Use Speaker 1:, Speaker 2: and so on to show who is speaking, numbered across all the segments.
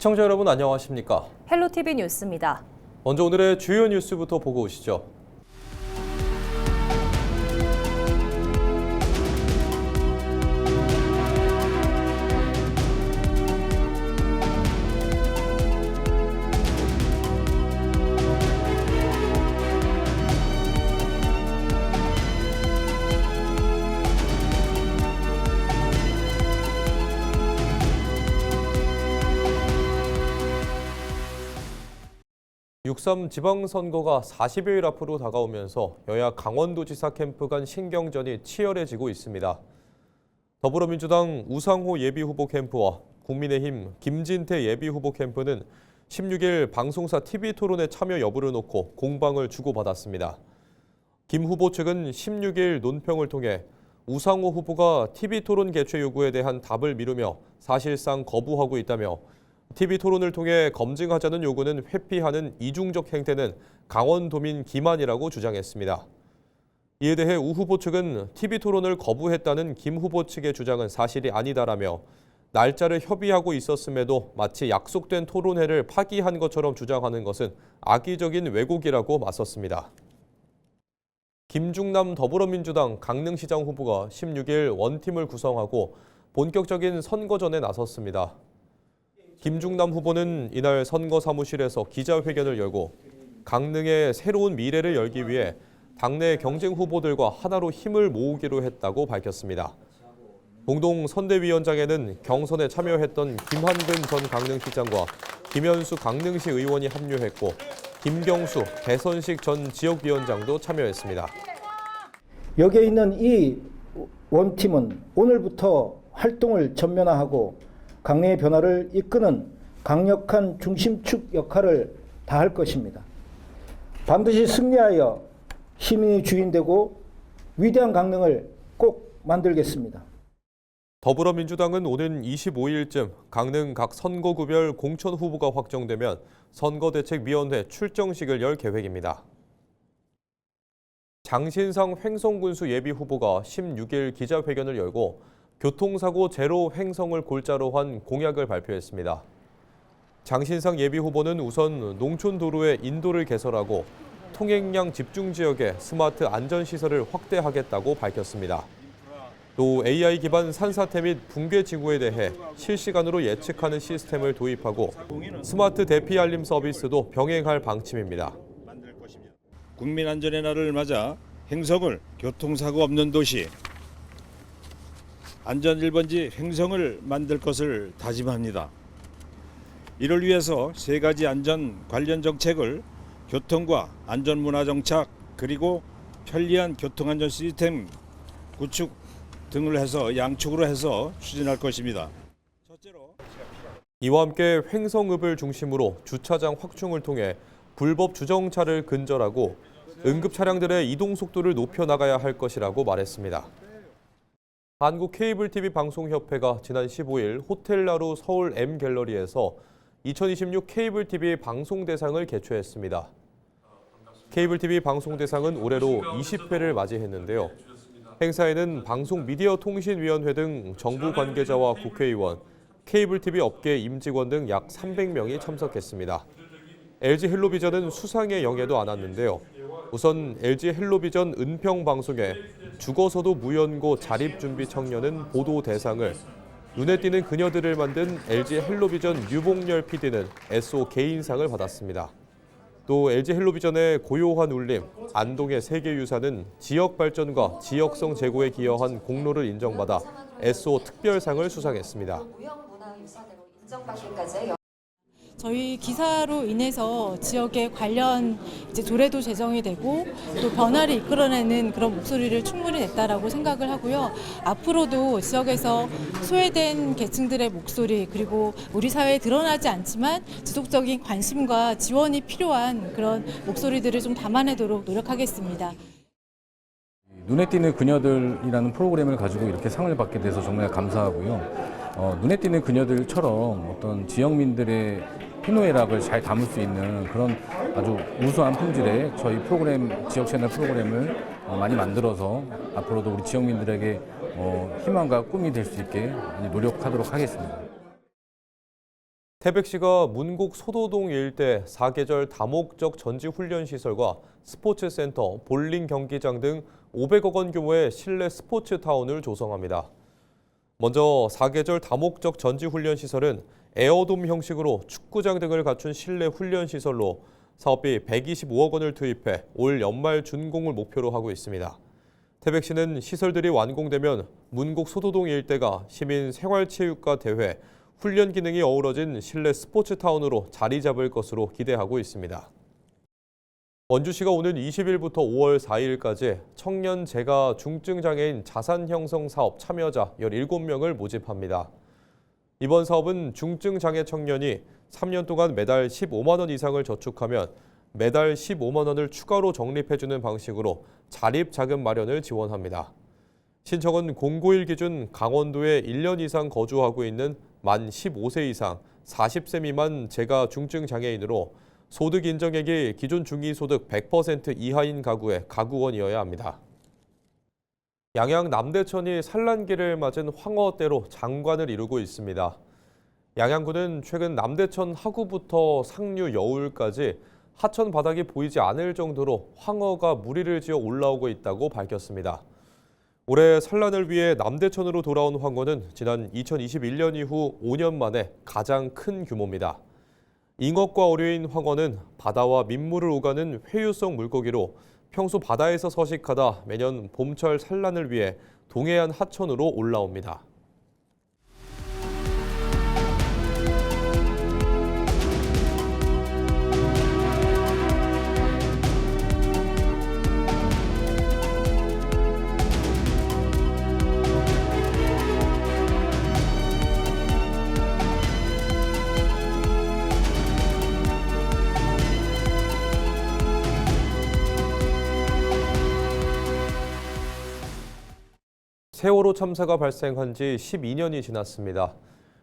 Speaker 1: 시청자 여러분 안녕하십니까?
Speaker 2: 헬로티비 뉴스입니다.
Speaker 1: 먼저 오늘의 주요 뉴스부터 보고 오시죠. (6.3) 지방선거가 40여일 앞으로 다가오면서 여야 강원도지사 캠프 간 신경전이 치열해지고 있습니다. 더불어민주당 우상호 예비후보 캠프와 국민의힘 김진태 예비후보 캠프는 16일 방송사 TV토론에 참여 여부를 놓고 공방을 주고받았습니다. 김 후보 측은 16일 논평을 통해 우상호 후보가 TV토론 개최 요구에 대한 답을 미루며 사실상 거부하고 있다며 TV토론을 통해 검증하자는 요구는 회피하는 이중적 행태는 강원도민 기만이라고 주장했습니다. 이에 대해 우 후보 측은 TV토론을 거부했다는 김 후보 측의 주장은 사실이 아니다라며 날짜를 협의하고 있었음에도 마치 약속된 토론회를 파기한 것처럼 주장하는 것은 악의적인 왜곡이라고 맞섰습니다. 김중남 더불어민주당 강릉시장 후보가 16일 원팀을 구성하고 본격적인 선거전에 나섰습니다. 김중남 후보는 이날 선거 사무실에서 기자회견을 열고 강릉의 새로운 미래를 열기 위해 당내 경쟁 후보들과 하나로 힘을 모으기로 했다고 밝혔습니다. 공동 선대위원장에는 경선에 참여했던 김한근 전 강릉시장과 김현수 강릉시 의원이 합류했고 김경수 대선식 전 지역위원장도 참여했습니다.
Speaker 3: 여기에 있는 이 원팀은 오늘부터 활동을 전면화하고 강릉의 변화를 이끄는 강력한 중심축 역할을 다할 것입니다. 반드시 승리하여 시민이 주인되고 위대한 강릉을 꼭 만들겠습니다.
Speaker 1: 더불어민주당은 오는 25일쯤 강릉 각 선거구별 공천 후보가 확정되면 선거대책위원회 출정식을 열 계획입니다. 장신상 횡성군수 예비후보가 16일 기자회견을 열고 교통사고 제로 횡성을 골자로 한 공약을 발표했습니다. 장신상 예비후보는 우선 농촌도로의 인도를 개설하고 통행량 집중지역에 스마트 안전시설을 확대하겠다고 밝혔습니다. 또 AI 기반 산사태 및 붕괴 징후에 대해 실시간으로 예측하는 시스템을 도입하고 스마트 대피 알림 서비스도 병행할 방침입니다.
Speaker 4: 국민안전의 날을 맞아 횡성을 교통사고 없는 도시, 안전 1번지 횡성을 만들 것을 다짐합니다. 이를 위해서 세 가지 안전 관련 정책을 교통과 안전문화 정착 그리고 편리한 교통안전 시스템 구축 등을 해서 양축으로 해서 추진할 것입니다. 첫째로
Speaker 1: 이와 함께 횡성읍을 중심으로 주차장 확충을 통해 불법 주정차를 근절하고 응급 차량들의 이동 속도를 높여 나가야 할 것이라고 말했습니다. 한국 케이블TV 방송협회가 지난 15일 호텔라루 서울 M갤러리에서 2026 케이블TV 방송대상을 개최했습니다. 케이블TV 방송대상은 올해로 20회를 맞이했는데요. 행사에는 방송미디어통신위원회 등 정부 관계자와 국회의원, 케이블TV 업계 임직원 등 약 300명이 참석했습니다. LG 헬로비전은 수상의 영예도 안았는데요. 우선 LG 헬로비전 은평방송에 죽어서도 무연고 자립준비 청년은 보도 대상을, 눈에 띄는 그녀들을 만든 LG 헬로비전 유봉열 PD는 SO 개인상을 받았습니다. 또 LG 헬로비전의 고요한 울림, 안동의 세계유산은 지역 발전과 지역성 제고에 기여한 공로를 인정받아 SO 특별상을 수상했습니다.
Speaker 5: 저희 기사로 인해서 지역의 관련 조례도 제정이 되고 또 변화를 이끌어내는 그런 목소리를 충분히 냈다라고 생각을 하고요. 앞으로도 지역에서 소외된 계층들의 목소리 그리고 우리 사회에 드러나지 않지만 지속적인 관심과 지원이 필요한 그런 목소리들을 좀 담아내도록 노력하겠습니다.
Speaker 6: 눈에 띄는 그녀들이라는 프로그램을 가지고 이렇게 상을 받게 돼서 정말 감사하고요. 눈에 띄는 그녀들처럼 어떤 지역민들의 희노애락을 잘 담을 수 있는 그런 아주 우수한 품질의 저희 프로그램, 지역 채널 프로그램을 많이 만들어서 앞으로도 우리 지역민들에게 희망과 꿈이 될 수 있게 노력하도록 하겠습니다.
Speaker 1: 태백시가 문곡 소도동 일대 사계절 다목적 전지훈련시설과 스포츠센터, 볼링 경기장 등 500억 원 규모의 실내 스포츠타운을 조성합니다. 먼저 사계절 다목적 전지훈련시설은 에어돔 형식으로 축구장 등을 갖춘 실내 훈련시설로 사업비 125억 원을 투입해 올 연말 준공을 목표로 하고 있습니다. 태백시는 시설들이 완공되면 문곡 소도동 일대가 시민 생활체육과 대회, 훈련 기능이 어우러진 실내 스포츠타운으로 자리 잡을 것으로 기대하고 있습니다. 원주시가 오는 20일부터 5월 4일까지 청년 재가 중증장애인 자산형성 사업 참여자 17명을 모집합니다. 이번 사업은 중증장애 청년이 3년 동안 매달 15만 원 이상을 저축하면 매달 15만 원을 추가로 적립해주는 방식으로 자립자금 마련을 지원합니다. 신청은 091 기준 강원도에 1년 이상 거주하고 있는 만 15세 이상 40세 미만 재가 중증장애인으로 소득 인정액이 기존 중위소득 100% 이하인 가구의 가구원이어야 합니다. 양양 남대천이 산란기를 맞은 황어떼로 장관을 이루고 있습니다. 양양군은 최근 남대천 하구부터 상류 여울까지 하천 바닥이 보이지 않을 정도로 황어가 무리를 지어 올라오고 있다고 밝혔습니다. 올해 산란을 위해 남대천으로 돌아온 황어는 지난 2021년 이후 5년 만에 가장 큰 규모입니다. 잉어과 어류인 황어는 바다와 민물을 오가는 회유성 물고기로 평소 바다에서 서식하다 매년 봄철 산란을 위해 동해안 하천으로 올라옵니다. 세월호 참사가 발생한 지 12년이 지났습니다.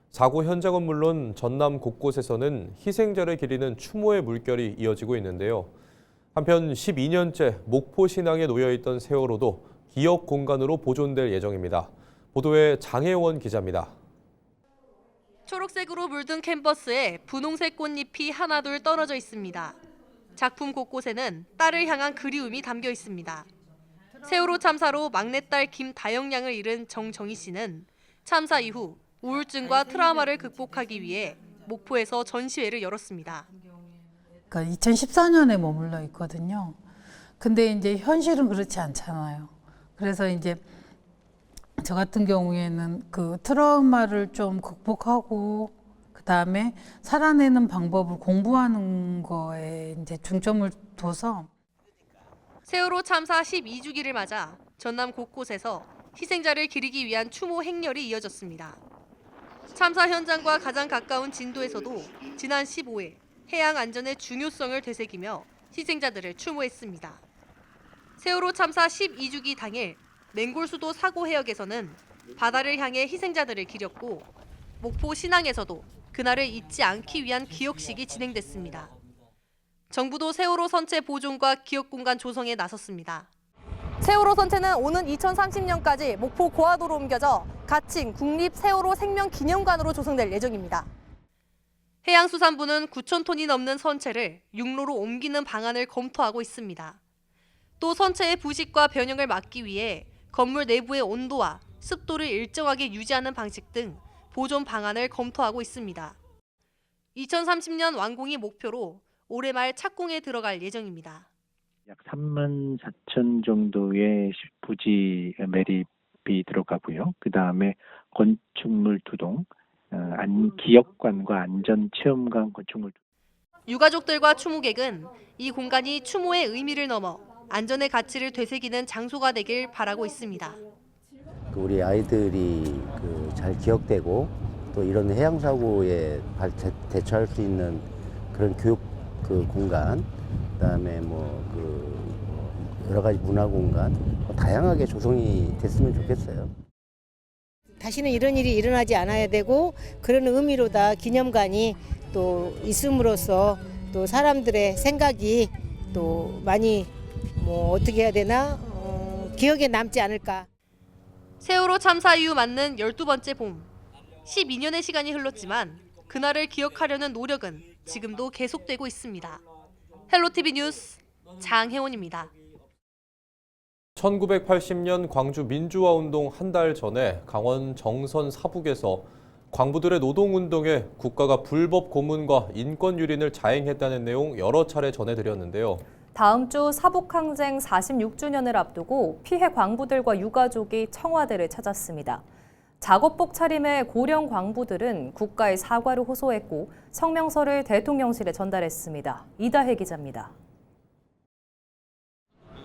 Speaker 1: 사고 현장은 물론 전남 곳곳에서는 희생자를 기리는 추모의 물결이 이어지고 있는데요. 한편 12년째 목포 신항에 놓여있던 세월호도 기억 공간으로 보존될 예정입니다. 보도에 장혜원 기자입니다.
Speaker 2: 초록색으로 물든 캔버스에 분홍색 꽃잎이 하나둘 떨어져 있습니다. 작품 곳곳에는 딸을 향한 그리움이 담겨 있습니다. 세월호 참사로 막내딸 김다영 양을 잃은 정정희 씨는 참사 이후 우울증과 트라우마를 극복하기 위해 목포에서 전시회를 열었습니다.
Speaker 7: 그러니까 2014년에 머물러 있거든요. 근데 이제 현실은 그렇지 않잖아요. 그래서 이제 저 같은 경우에는 그 트라우마를 좀 극복하고 그다음에 살아내는 방법을 공부하는 거에 이제 중점을 둬서
Speaker 2: 세월호 참사 12주기를 맞아 전남 곳곳에서 희생자를 기리기 위한 추모 행렬이 이어졌습니다. 참사 현장과 가장 가까운 진도에서도 지난 15일 해양 안전의 중요성을 되새기며 희생자들을 추모했습니다. 세월호 참사 12주기 당일 맹골수도 사고 해역에서는 바다를 향해 희생자들을 기렸고 목포 신항에서도 그날을 잊지 않기 위한 기억식이 진행됐습니다. 정부도 세월호 선체 보존과 기억 공간 조성에 나섰습니다. 세월호 선체는 오는 2030년까지 목포 고화도로 옮겨져 가칭 국립 세월호 생명기념관으로 조성될 예정입니다. 해양수산부는 9,000톤이 넘는 선체를 육로로 옮기는 방안을 검토하고 있습니다. 또 선체의 부식과 변형을 막기 위해 건물 내부의 온도와 습도를 일정하게 유지하는 방식 등 보존 방안을 검토하고 있습니다. 2030년 완공이 목표로 올해 말 착공에 들어갈 예정입니다.
Speaker 8: 약 3만 4천 정도의 부지 매립이 들어가고요. 그다음에 건축물 2동, 기역관과 안전체험관 건축물.
Speaker 2: 유가족들과 추모객은 이 공간이 추모의 의미를 넘어 안전의 가치를 되새기는 장소가 되길 바라고 있습니다.
Speaker 9: 우리 아이들이 잘 기억되고 또 이런 해양 사고에 대처할 수 있는 그런 교육 공간, 그다음에 여러 가지 문화 공간 다양하게 조성이 됐으면 좋겠어요.
Speaker 10: 다시는 이런 일이 일어나지 않아야 되고 그런 의미로다 기념관이 또 있음으로써 또 사람들의 생각이 또 많이 어떻게 해야 되나 기억에 남지 않을까.
Speaker 2: 세월호 참사 이후 맞는 12번째 봄. 12년의 시간이 흘렀지만 그날을 기억하려는 노력은 지금도 계속되고 있습니다. 헬로티비 뉴스 장혜원입니다.
Speaker 1: 1980년 광주 민주화운동 한 달 전에 강원 정선 사북에서 광부들의 노동운동에 국가가 불법 고문과 인권 유린을 자행했다는 내용 여러 차례 전해드렸는데요.
Speaker 11: 다음 주 사북항쟁 46주년을 앞두고 피해 광부들과 유가족이 청와대를 찾았습니다. 작업복 차림의 고령 광부들은 국가의 사과를 호소했고 성명서를 대통령실에 전달했습니다. 이다혜 기자입니다.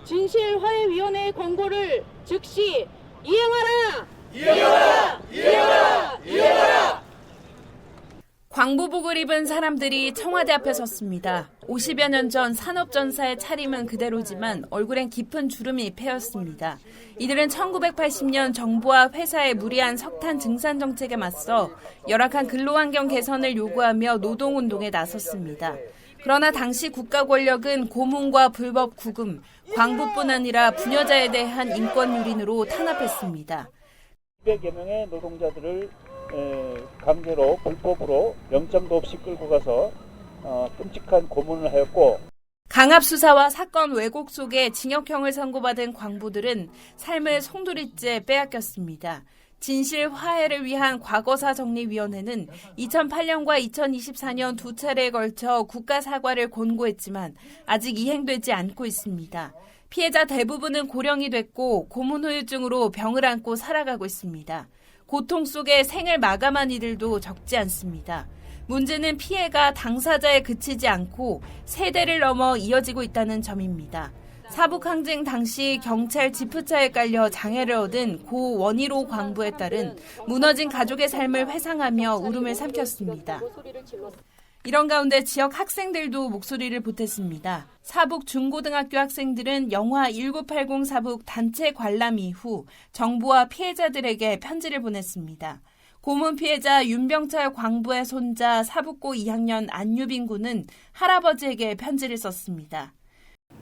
Speaker 12: 진실화해위원회의 권고를 즉시 이행하라! 이행하라! 이행하라! 이행하라!
Speaker 13: 광부복을 입은 사람들이 청와대 앞에 섰습니다. 50여 년 전 산업전사의 차림은 그대로지만 얼굴엔 깊은 주름이 패였습니다. 이들은 1980년 정부와 회사의 무리한 석탄 증산 정책에 맞서 열악한 근로환경 개선을 요구하며 노동운동에 나섰습여 그러나 당시 국가 권력은 고문과 불법 구금, 광부뿐 아니라 부녀자에 대한 인권 유린으로 탄압했습니다.
Speaker 14: 200여 명의 노동자들을 강제로 불법으로 영장도 없이 끌고 가서 끔찍한 고문을 하였고
Speaker 13: 강압 수사와 사건 왜곡 속에 징역형을 선고받은 광부들은 삶을 송두리째 빼앗겼습니다. 진실 화해를 위한 과거사정리위원회는 2008년과 2024년 두 차례에 걸쳐 국가 사과를 권고했지만 아직 이행되지 않고 있습니다. 피해자 대부분은 고령이 됐고 고문 후유증으로 병을 안고 살아가고 있습니다. 고통 속에 생을 마감한 이들도 적지 않습니다. 문제는 피해가 당사자에 그치지 않고 세대를 넘어 이어지고 있다는 점입니다. 사북항쟁 당시 경찰 지프차에 깔려 장애를 얻은 고 원희로 광부에 따른 무너진 가족의 삶을 회상하며 울음을 삼켰습니다. 이런 가운데 지역 학생들도 목소리를 보탰습니다. 사북 중고등학교 학생들은 영화 1980 사북 단체 관람 이후 정부와 피해자들에게 편지를 보냈습니다. 고문 피해자 윤병철 광부의 손자 사북고 2학년 안유빈 군은 할아버지에게 편지를 썼습니다.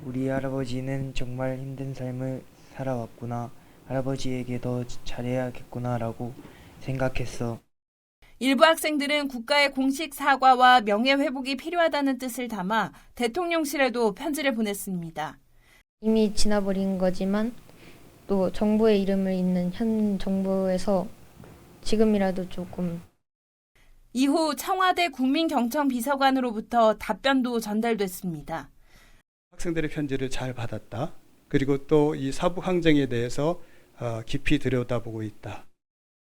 Speaker 15: 우리 할아버지는 정말 힘든 삶을 살아왔구나. 할아버지에게 더 잘해야겠구나라고 생각했어.
Speaker 13: 일부 학생들은 국가의 공식 사과와 명예회복이 필요하다는 뜻을 담아 대통령실에도 편지를 보냈습니다.
Speaker 16: 이미 지나버린 거지만 또 정부의 이름을 잇는 현 정부에서 지금이라도 조금.
Speaker 13: 이후 청와대 국민경청 비서관으로부터 답변도 전달됐습니다.
Speaker 17: 학생들의 편지를 잘 받았다. 그리고 또 이 사북항쟁에 대해서 깊이 들여다보고 있다.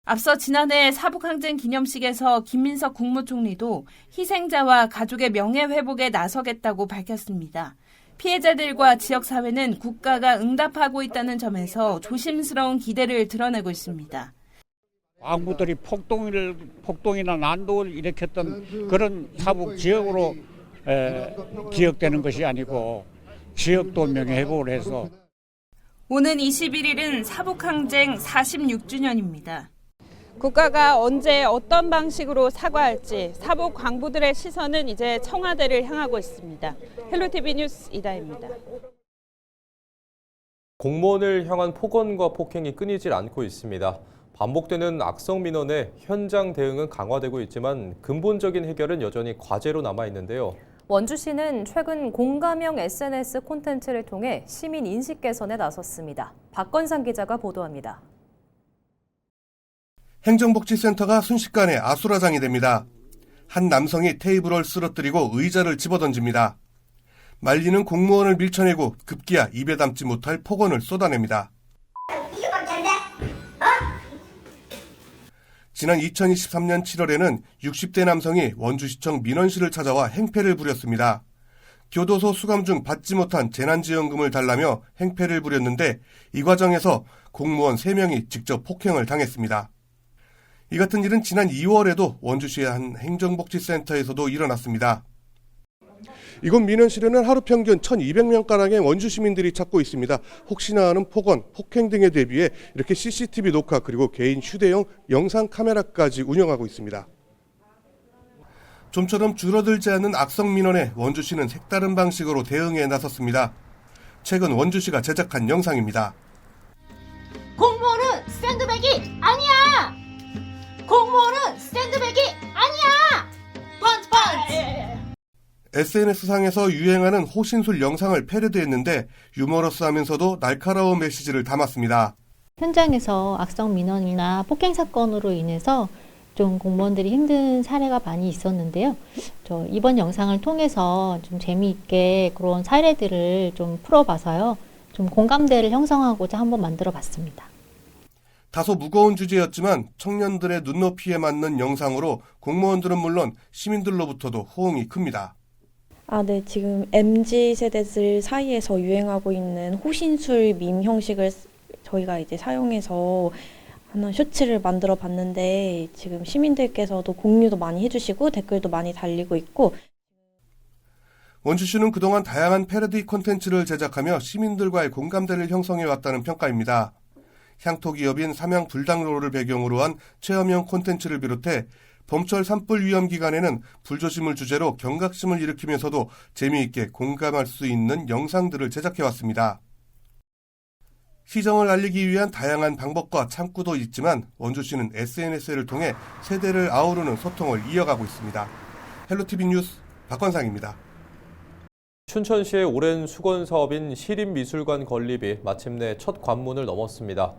Speaker 13: 앞서 지난해 사북항쟁 기념식에서 김민석 국무총리도 희생자와 가족의 명예회복에 나서겠다고 밝혔습니다. 피해자들과 지역사회는 국가가 응답하고 있다는 점에서 조심스러운 기대를 드러내고 있습니다.
Speaker 18: 광부들이 폭동이나 난동을 일으켰던 그런 사북 지역으로 기억되는 것이 아니고 지역도 명예회복을 해서
Speaker 13: 오는 21일은 사북항쟁 46주년입니다.
Speaker 19: 국가가 언제 어떤 방식으로 사과할지 사북 광부들의 시선은 이제 청와대를 향하고 있습니다. 헬로티비 뉴스 이다혜입니다.
Speaker 1: 공무원을 향한 폭언과 폭행이 끊이질 않고 있습니다. 반복되는 악성 민원에 현장 대응은 강화되고 있지만 근본적인 해결은 여전히 과제로 남아 있는데요.
Speaker 11: 원주시는 최근 공감형 SNS 콘텐츠를 통해 시민 인식 개선에 나섰습니다. 박건상 기자가 보도합니다.
Speaker 20: 행정복지센터가 순식간에 아수라장이 됩니다. 한 남성이 테이블을 쓰러뜨리고 의자를 집어던집니다. 말리는 공무원을 밀쳐내고 급기야 입에 담지 못할 폭언을 쏟아냅니다. 지난 2023년 7월에는 60대 남성이 원주시청 민원실을 찾아와 행패를 부렸습니다. 교도소 수감 중 받지 못한 재난지원금을 달라며 행패를 부렸는데 이 과정에서 공무원 3명이 직접 폭행을 당했습니다. 이 같은 일은 지난 2월에도 원주시의 한 행정복지센터에서도 일어났습니다. 이곳 민원실에는 하루 평균 1,200명가량의 원주 시민들이 찾고 있습니다. 혹시나 하는 폭언, 폭행 등에 대비해 이렇게 CCTV 녹화 그리고 개인 휴대용 영상 카메라까지 운영하고 있습니다. 좀처럼 줄어들지 않는 악성 민원에 원주시는 색다른 방식으로 대응에 나섰습니다. 최근 원주시가 제작한 영상입니다.
Speaker 12: 공무원은 샌드백이 아니야! 공무원은 샌드백이 아니야!
Speaker 20: SNS상에서 유행하는 호신술 영상을 패러디했는데 유머러스하면서도 날카로운 메시지를 담았습니다.
Speaker 21: 현장에서 악성 민원이나 폭행 사건으로 인해서 좀 공무원들이 힘든 사례가 많이 있었는데요. 이번 영상을 통해서 좀 재미있게 그런 사례들을 좀 풀어봐서요. 좀 공감대를 형성하고자 한번 만들어 봤습니다.
Speaker 20: 다소 무거운 주제였지만 청년들의 눈높이에 맞는 영상으로 공무원들은 물론 시민들로부터도 호응이 큽니다.
Speaker 22: 네, 지금 MZ세대들 사이에서 유행하고 있는 호신술 밈 형식을 저희가 이제 사용해서 하나 쇼츠를 만들어 봤는데 지금 시민들께서도 공유도 많이 해주시고 댓글도 많이 달리고 있고
Speaker 20: 원주시는 그동안 다양한 패러디 콘텐츠를 제작하며 시민들과의 공감대를 형성해왔다는 평가입니다. 향토 기업인 삼양불당로를 배경으로 한 체험형 콘텐츠를 비롯해 봄철 산불 위험 기간에는 불조심을 주제로 경각심을 일으키면서도 재미있게 공감할 수 있는 영상들을 제작해왔습니다. 시정을 알리기 위한 다양한 방법과 창구도 있지만 원주시는 SNS를 통해 세대를 아우르는 소통을 이어가고 있습니다. 헬로티비 뉴스 박건상입니다.
Speaker 1: 춘천시의 오랜 수건 사업인 시립미술관 건립이 마침내 첫 관문을 넘었습니다.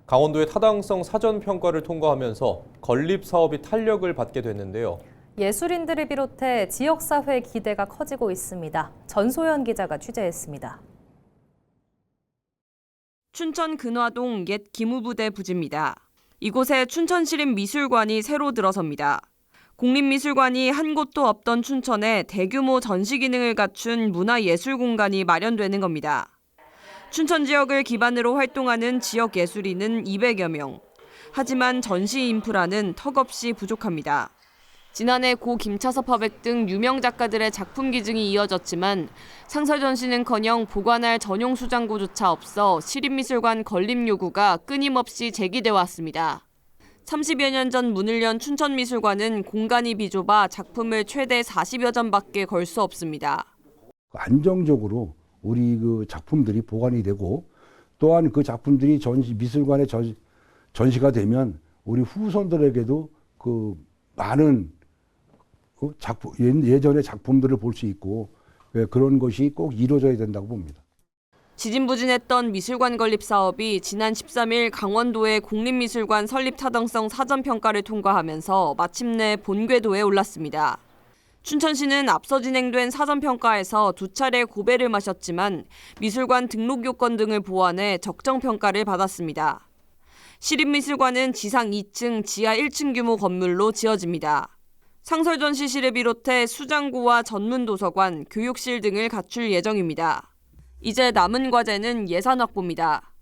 Speaker 1: 강원도의 타당성 사전 평가를 통과하면서 건립 사업이 탄력을 받게 됐는데요.
Speaker 11: 예술인들을 비롯해 지역사회의 기대가 커지고 있습니다. 전소연 기자가 취재했습니다.
Speaker 23: 춘천 근화동 옛 기무부대 부지입니다. 이곳에 춘천시립미술관이 새로 들어섭니다. 국립미술관이 한 곳도 없던 춘천에 대규모 전시 기능을 갖춘 문화예술 공간이 마련되는 겁니다. 춘천 지역을 기반으로 활동하는 지역 예술인은 200여 명. 하지만 전시 인프라는 턱없이 부족합니다. 지난해 고 김차섭 화백 등 유명 작가들의 작품 기증이 이어졌지만 상설 전시는커녕 보관할 전용 수장고조차 없어 시립미술관 건립 요구가 끊임없이 제기돼 왔습니다. 30여 년 전 문을 연 춘천미술관은 공간이 비좁아 작품을 최대 40여 점밖에 걸 수 없습니다.
Speaker 24: 안정적으로 우리 그 작품들이 보관이 되고 또한 그 작품들이 미술관에 전시가 되면 우리 후손들에게도 그 많은 예전의 작품들을 볼 수 있고 그런 것이 꼭 이루어져야 된다고 봅니다.
Speaker 23: 지진부진했던 미술관 건립 사업이 지난 13일 강원도의 국립미술관 설립 타당성 사전평가를 통과하면서 마침내 본궤도에 올랐습니다. 춘천시는 앞서 진행된 사전평가에서 2차례 고배를 마셨지만 미술관 등록 요건 등을 보완해 적정평가를 받았습니다. 시립미술관은 지상 2층, 지하 1층 규모 건물로 지어집니다. 상설전시실을 비롯해 수장고와 전문도서관, 교육실 등을 갖출 예정입니다. 이제 남은 과제는 예산 확보입니다.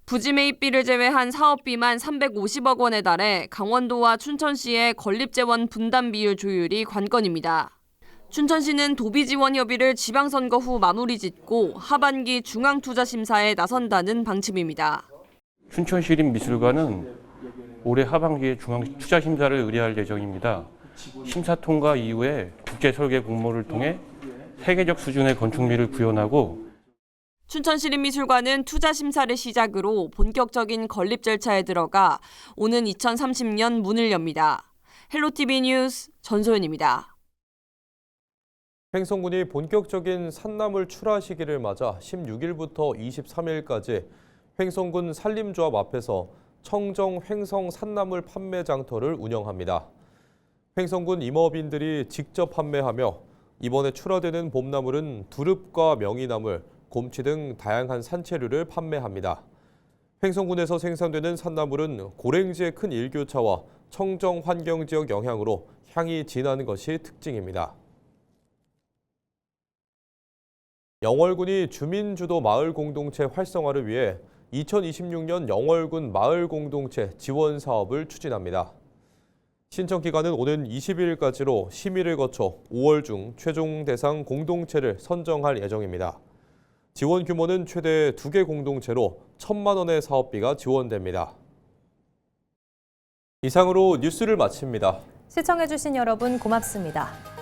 Speaker 23: 부지 매입비를 제외한 사업비만 350억 원에 달해 강원도와 춘천시의 건립재원 분담 비율 조율이 관건입니다. 춘천시는 도비지원 협의를 지방선거 후 마무리 짓고 하반기 중앙투자심사에 나선다는 방침입니다.
Speaker 25: 춘천시립미술관은 올해 하반기에 중앙투자심사를 의뢰할 예정입니다. 심사 통과 이후에 국제설계 공모를 통해 세계적 수준의 건축비를 구현하고
Speaker 23: 춘천시립미술관은 투자 심사를 시작으로 본격적인 건립 절차에 들어가 오는 2030년 문을 엽니다. 헬로티비 뉴스 전소연입니다.
Speaker 1: 횡성군이 본격적인 산나물 출하 시기를 맞아 16일부터 23일까지 횡성군 산림조합 앞에서 청정 횡성 산나물 판매 장터를 운영합니다. 횡성군 임업인들이 직접 판매하며 이번에 출하되는 봄나물은 두릅과 명이나물, 곰치 등 다양한 산채류를 판매합니다. 횡성군에서 생산되는 산나물은 고랭지의 큰 일교차와 청정 환경지역 영향으로 향이 진한 것이 특징입니다. 영월군이 주민주도 마을공동체 활성화를 위해 2026년 영월군 마을공동체 지원 사업을 추진합니다. 신청 기간은 오는 20일까지로 심의를 거쳐 5월 중 최종 대상 공동체를 선정할 예정입니다. 지원 규모는 최대 2개 공동체로 1,000만 원의 사업비가 지원됩니다. 이상으로 뉴스를 마칩니다.
Speaker 11: 시청해주신 여러분 고맙습니다.